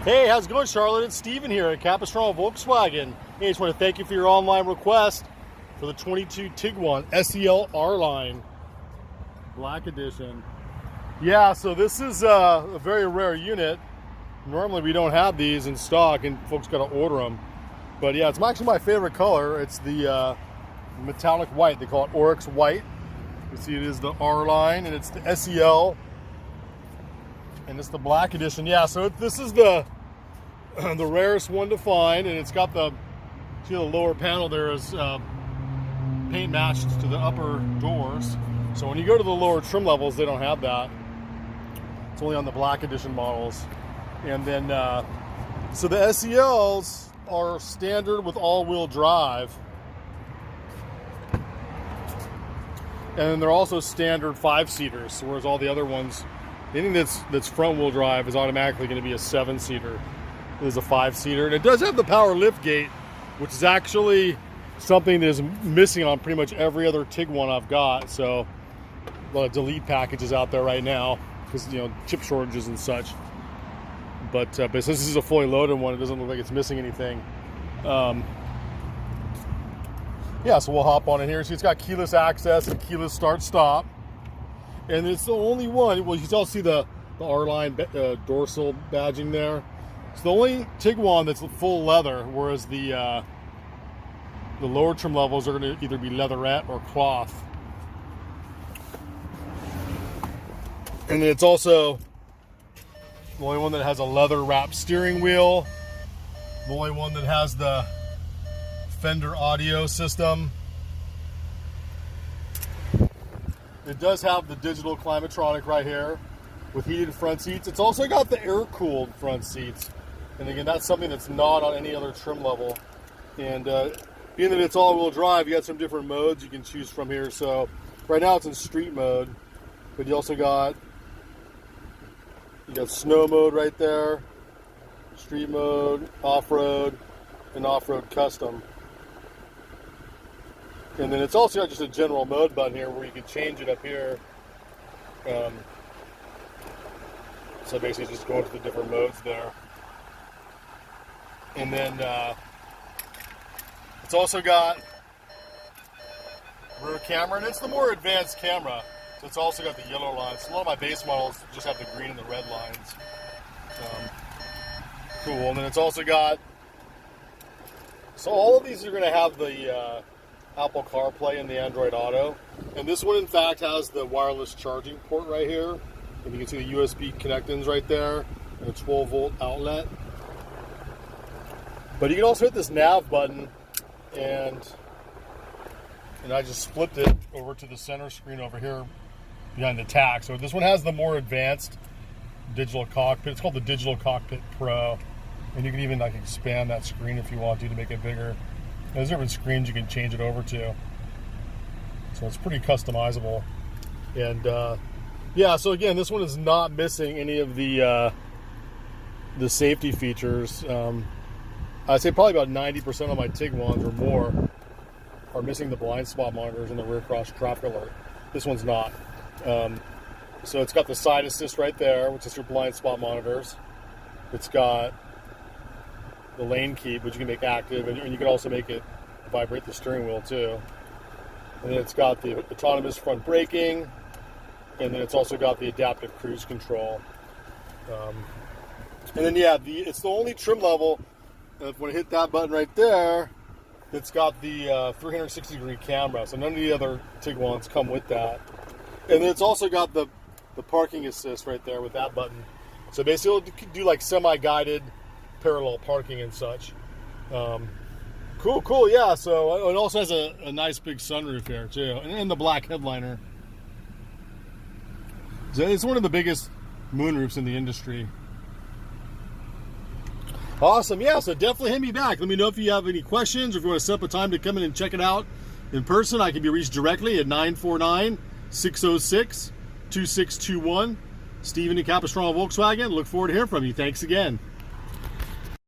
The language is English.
Hey, how's it going, Charlotte? It's Steven here at Capistrano Volkswagen. Hey, I just want to thank you for your online request for the 22 Tiguan SEL R-Line Black Edition. Yeah, so this is a very rare unit. Normally we don't have these in stock and folks got to order them. But yeah, it's actually my favorite color. It's the metallic white. They call it Oryx White. You see it is the R-Line and it's the SEL. And it's the Black Edition. Yeah, so this is the rarest one to find, and it's got the lower panel there is paint matched to the upper doors. So when you go to the lower trim levels, they don't have that. It's only on the Black Edition models. And then, so the SELs are standard with all-wheel drive. And then they're also standard 5-seaters, whereas all the other ones, anything that's front-wheel drive is automatically going to be a 7-seater. It is a 5-seater, and it does have the power lift gate, which is actually something that is missing on pretty much every other Tiguan I've got. So a lot of delete packages out there right now because chip shortages and such. But since this is a fully loaded one, it doesn't look like it's missing anything. Yeah, so we'll hop on in here. So it's got keyless access and keyless start-stop. And it's the only one, well, you can all see the R-Line dorsal badging there. It's the only Tiguan that's full leather, whereas the lower trim levels are going to either be leatherette or cloth. And then it's also the only one that has a leather wrapped steering wheel. The only one that has the Fender audio system. It does have the digital climatronic right here with heated front seats. It's also got the air-cooled front seats. And again, that's something that's not on any other trim level. And being that it's all-wheel drive, you got some different modes you can choose from here. So right now it's in street mode, but you also got snow mode right there, street mode, off-road, and off-road custom. And then it's also got just a general mode button here where you can change it up here. So basically just going to the different modes there. And then it's also got rear camera, and it's the more advanced camera. So it's also got the yellow lines. So a lot of my base models just have the green and the red lines. Cool. And then it's also got, so all of these are going to have the Apple CarPlay and the Android Auto. And this one, in fact, has the wireless charging port right here. And you can see the USB connect-ins right there and a 12-volt outlet. But you can also hit this nav button, and I just flipped it over to the center screen over here behind the tach. So this one has the more advanced digital cockpit. It's called the Digital Cockpit Pro. And you can even expand that screen if you want to make it bigger. There's different screens you can change it over to. So it's pretty customizable. And yeah, so again, this one is not missing any of the safety features. I'd say probably about 90% of my Tiguans or more are missing the blind spot monitors and the rear cross traffic alert. This one's not. So it's got the side assist right there, which is your blind spot monitors. It's got the lane keep, which you can make active, and you can also make it vibrate the steering wheel too. And then it's got the autonomous front braking, and then it's also got the adaptive cruise control. And then yeah, it's the only trim level. When I hit that button right there, it's got the 360-degree camera. So none of the other Tiguans come with that. And then it's also got the parking assist right there with that button. So basically it'll do like semi-guided parallel parking and such. Cool, yeah. So it also has a nice big sunroof here too, and the black headliner. So it's one of the biggest moonroofs in the industry. Awesome, yeah, so definitely hit me back. Let me know if you have any questions or if you want to set up a time to come in and check it out in person. I can be reached directly at 949-606-2621. Steven at Capistrano Volkswagen. Look forward to hearing from you. Thanks again.